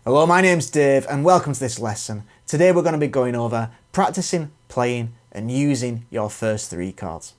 Hello, my name's Dave and welcome to this lesson. Today we're going to be going over practicing, playing and using your first three chords.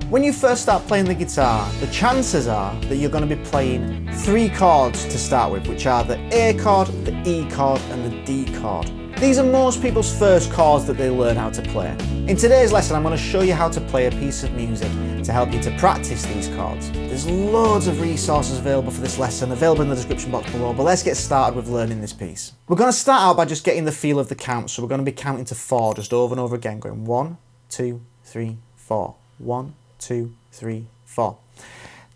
When you first start playing the guitar, the chances are that you're going to be playing three chords to start with, which are the A chord, the E chord and the D chord. These are most people's first chords that they learn how to play. In today's lesson, I'm going to show you how to play a piece of music to help you to practice these chords. There's loads of resources available for this lesson, available in the description box below, but let's get started with learning this piece. We're going to start out by just getting the feel of the count, so we're going to be counting to 4 just over and over again, going 1, 2, 3, 4, 1, 2, 3, 4.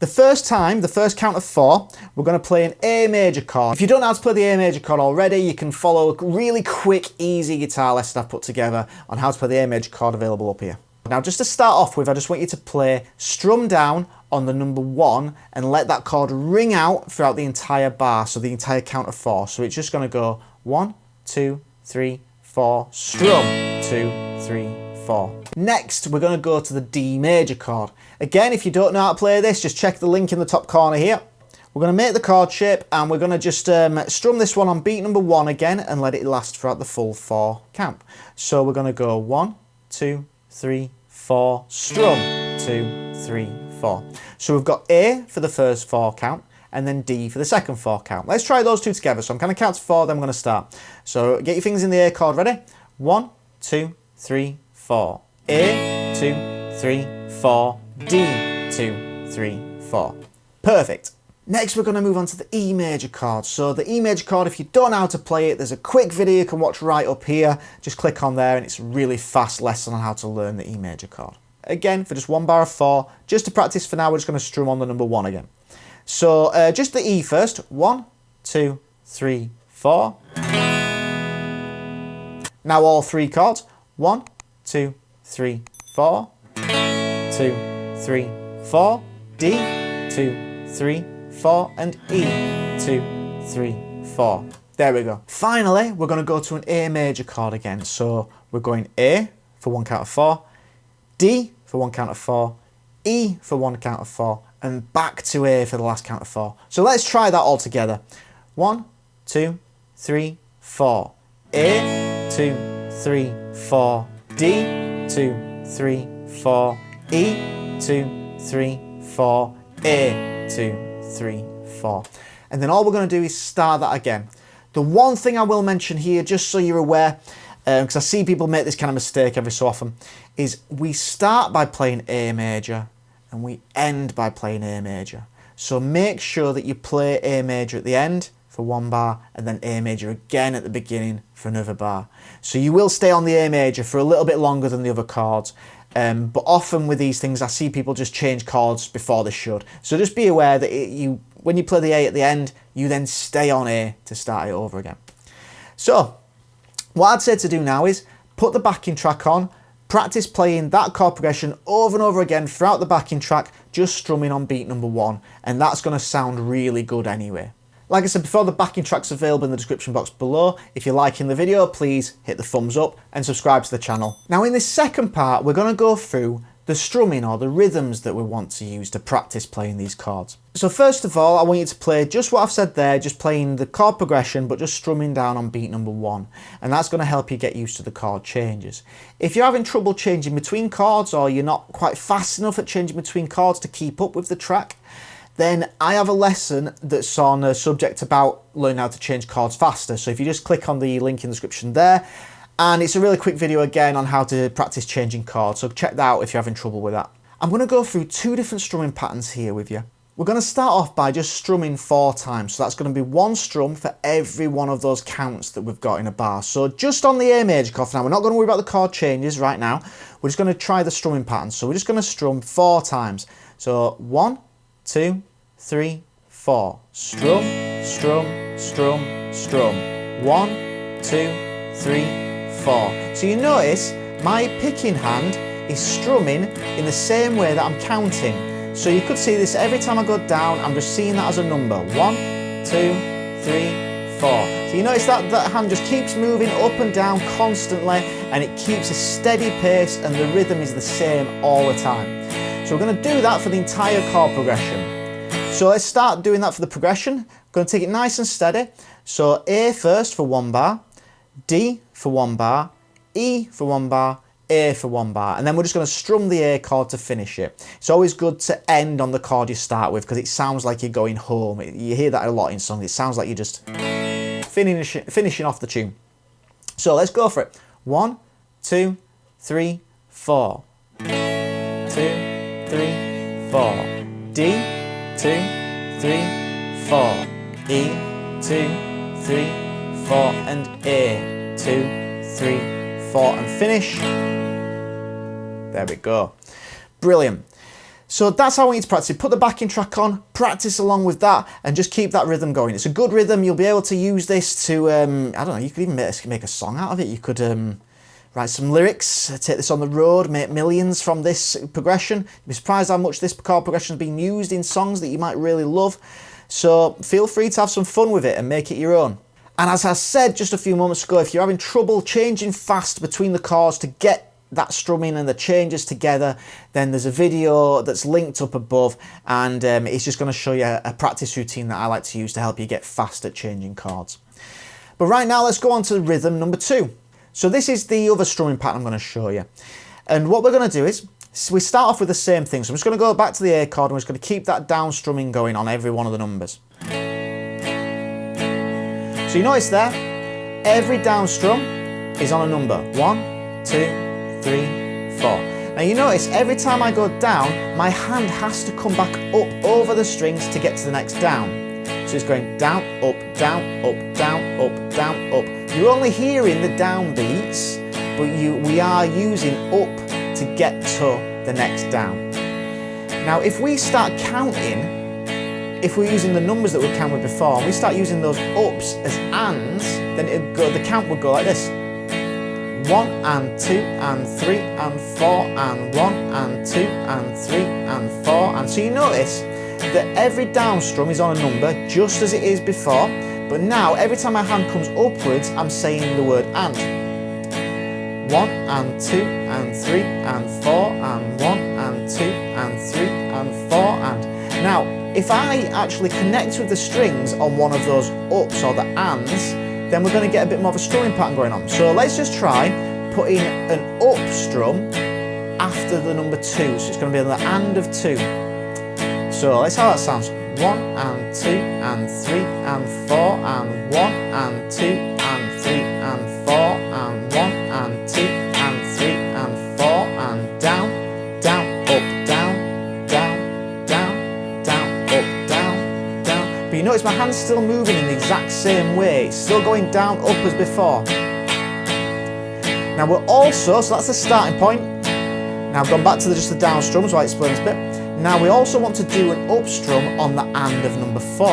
The first count of 4, we're going to play an A major chord. If you don't know how to play the A major chord already, you can follow a really quick, easy guitar lesson I've put together on how to play the A major chord available up here. Now, just to start off with, I just want you to play strum down on the number 1 and let that chord ring out throughout the entire bar, so the entire count of 4. So it's just going to go 1, 2, 3, 4, strum, 2, 3, 4. Next, we're going to go to the D major chord. Again, if you don't know how to play this, just check the link in the top corner here. We're going to make the chord shape and we're going to just strum this one on beat number 1 again and let it last throughout the full 4 count. So we're going to go 1, 2, 3, 4, strum, 2, 3, 4. So we've got A for the first 4 count and then D for the second 4 count. Let's try those two together. So I'm going to count to 4, then I'm going to start. So get your fingers in the A chord, ready? 1, 2, 3, 4. A, 2, 3, 4. D, 2, 3, 4. Perfect. Next we're going to move on to the E major chord. So the E major chord, if you don't know how to play it, there's a quick video you can watch right up here. Just click on there and it's a really fast lesson on how to learn the E major chord. Again, for just one bar of 4, just to practice for now, we're just going to strum on the number 1 again. So just the E first. 1, 2, 3, 4. Now all 3 chords. 1, 2, 3, 4. 2, 3, 4, D, 2, 3, 4, and E, 2, 3, 4. There we go. Finally, we're going to go to an A major chord again. So we're going A for 1 count of 4, D for 1 count of 4, E for 1 count of 4, and back to A for the last count of 4. So let's try that all together. 1, 2, 3, 4. A, 2, 3, 4, D, 2, 3, 4, E, 2, 3, 4, A, 2, 3, 4. And then all we're going to do is start that again. The one thing I will mention here, just so you're aware, because I see people make this kind of mistake every so often, is we start by playing A major and we end by playing A major. So make sure that you play A major at the end for 1 bar and then A major again at the beginning for another bar. So you will stay on the A major for a little bit longer than the other chords. But often with these things, I see people just change chords before they should. So just be aware that when you play the A at the end, you then stay on A to start it over again. So what I'd say to do now is put the backing track on, practice playing that chord progression over and over again throughout the backing track, just strumming on beat number 1. And that's going to sound really good anyway. Like I said before, the backing track's available in the description box below. If you're liking the video, please hit the thumbs up and subscribe to the channel. Now in this second part, we're going to go through the strumming or the rhythms that we want to use to practice playing these chords. So first of all, I want you to play just what I've said there, just playing the chord progression, but just strumming down on beat number 1. And that's going to help you get used to the chord changes. If you're having trouble changing between chords or you're not quite fast enough at changing between chords to keep up with the track, then I have a lesson that's on a subject about learning how to change chords faster. So if you just click on the link in the description there, and it's a really quick video again on how to practice changing chords. So check that out if you're having trouble with that. I'm going to go through 2 different strumming patterns here with you. We're going to start off by just strumming 4 times. So that's going to be 1 strum for every one of those counts that we've got in a bar. So just on the A major chord for now, we're not going to worry about the chord changes right now. We're just going to try the strumming pattern. So we're just going to strum 4 times. So 1, 2, 3, 4. Strum, strum, strum, strum. 1, 2, 3, 4. So you notice my picking hand is strumming in the same way that I'm counting. So you could see this every time I go down, I'm just seeing that as a number. 1, 2, 3, 4. So you notice that that hand just keeps moving up and down constantly, and it keeps a steady pace, and the rhythm is the same all the time. So we're going to do that for the entire chord progression. So let's start doing that for the progression. I'm going to take it nice and steady. So A first for 1 bar, D for 1 bar, E for 1 bar, A for 1 bar, and then we're just going to strum the A chord to finish it. It's always good to end on the chord you start with because it sounds like you're going home. You hear that a lot in songs. It sounds like you're just finishing off the tune. So let's go for it. 1, 2, 3, 4. 2, 3, 4. D, 2, 3, 4. E, 2, 3, 4, and A, 2, 3, 4, and finish. There we go. Brilliant. So that's how I want you to practice. Put the backing track on, practice along with that, and just keep that rhythm going. It's a good rhythm. You'll be able to use this to, I don't know, you could even make a song out of it. You could write some lyrics, take this on the road, make millions from this progression. You'll be surprised how much this chord progression has been used in songs that you might really love. So feel free to have some fun with it and make it your own. And as I said just a few moments ago, if you're having trouble changing fast between the chords to get that strumming and the changes together, then there's a video that's linked up above, and it's just going to show you a practice routine that I like to use to help you get fast at changing chords. But right now, let's go on to rhythm number 2. So this is the other strumming pattern I'm going to show you. And what we're going to do is, we start off with the same thing. So I'm just going to go back to the A chord, and we're just going to keep that down strumming going on every one of the numbers. So you notice there, every down strum is on a number. 1, 2, 3, 4. Now you notice every time I go down, my hand has to come back up over the strings to get to the next down. So it's going down, up, down, up, down, up, down, up. You're only hearing the down beats, but we are using up to get to the next down. Now if we start counting, if we're using the numbers that we counted before, and we start using those ups as ands, then the count would go like this. 1 and 2 and 3 and 4 and 1 and 2 and 3 and 4. And so you notice that every down strum is on a number just as it is before, but now every time my hand comes upwards, I'm saying the word and. 1 and 2 and 3 and 4 and 1 and 2 and 3 and 4 and. Now, if I actually connect with the strings on one of those ups or the ands, then we're going to get a bit more of a strumming pattern going on. So let's just try putting an up strum after the number 2. So it's going to be the and of 2. So let's see how that sounds. 1 and 2 and 3 and 4 and 1 and 2 and 3 and 4 and 1 and 2 and 3 and 4 and down, down, up, down, down, down, down, up, down, down. But you notice my hand's still moving in the exact same way. It's still going down, up as before. Now we're also, so that's the starting point. Now I've gone back to just the down strum, so I explain this bit. Now we also want to do an up strum on the and of number 4.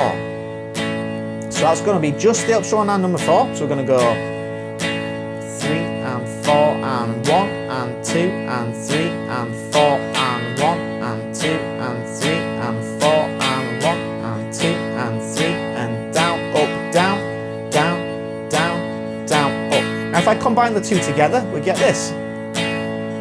So that's going to be just the up strum on and number 4. So we're going to go 3 and 4 and 1 and 2 and 3 and 4 and 1 and 2 and 3 and 4 and 1 and 2 and 3 and down, up, down, down, down, down, up. Now if I combine the two together, we get this.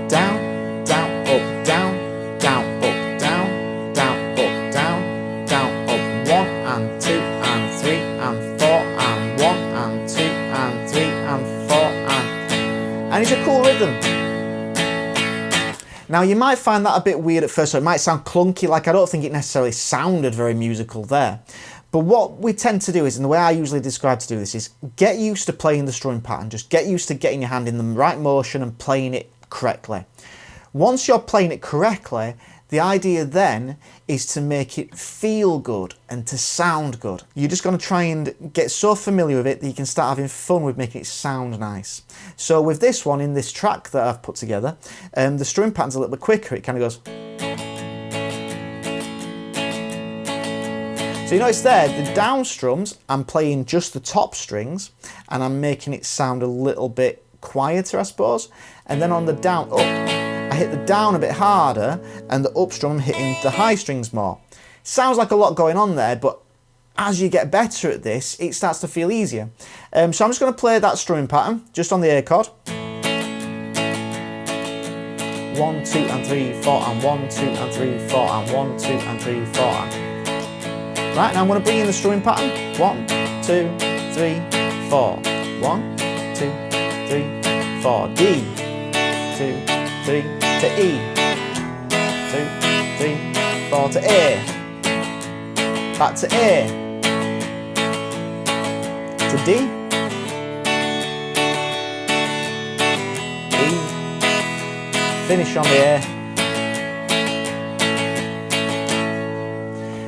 Down, down, up, down, down, up, down, down, up, down, down, up. 1 and 2 and 3 and 4 and 1 and 2 and 3 and 4 and it's a cool rhythm. Now you might find that a bit weird at first, so it might sound clunky, like I don't think it necessarily sounded very musical there. But what we tend to do is, and the way I usually describe to do this is, get used to playing the strumming pattern. Just get used to getting your hand in the right motion and playing it correctly. Once you're playing it correctly, the idea then is to make it feel good and to sound good. You're just going to try and get so familiar with it that you can start having fun with making it sound nice. So with this one, in this track that I've put together, the strumming pattern's a little bit quicker. It kind of goes. So you notice there, the down strums, I'm playing just the top strings and I'm making it sound a little bit quieter, I suppose. And then on the down up, I hit the down a bit harder and the up strum I'm hitting the high strings more. Sounds like a lot going on there, but as you get better at this, it starts to feel easier. So I'm just going to play that strumming pattern just on the A chord. 1, 2 and 3, 4 and 1, 2 and 3, 4 and 1, 2 and 3, 4 and. Right, now I'm going to bring in the strumming pattern. 1, 2, 3, 4. 1, 2, 3, 4. D. 2, 3 to E. 2, 3, 4 to A. Back to A. To D. E. Finish on the A.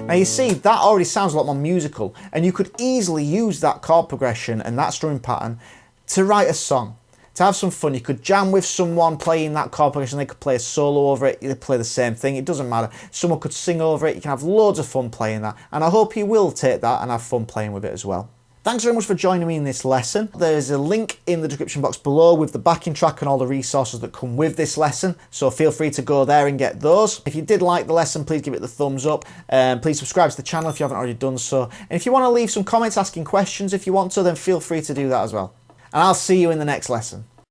Now you see, that already sounds a lot more musical, and you could easily use that chord progression and that strumming pattern to write a song, to have some fun. You could jam with someone playing that chord progression, they could play a solo over it, they play the same thing, it doesn't matter. Someone could sing over it, you can have loads of fun playing that, and I hope you will take that and have fun playing with it as well. Thanks very much for joining me in this lesson. There's a link in the description box below with the backing track and all the resources that come with this lesson, so feel free to go there and get those. If you did like the lesson, please give it the thumbs up. Please subscribe to the channel if you haven't already done so. And if you want to leave some comments asking questions if you want to, then feel free to do that as well. And I'll see you in the next lesson.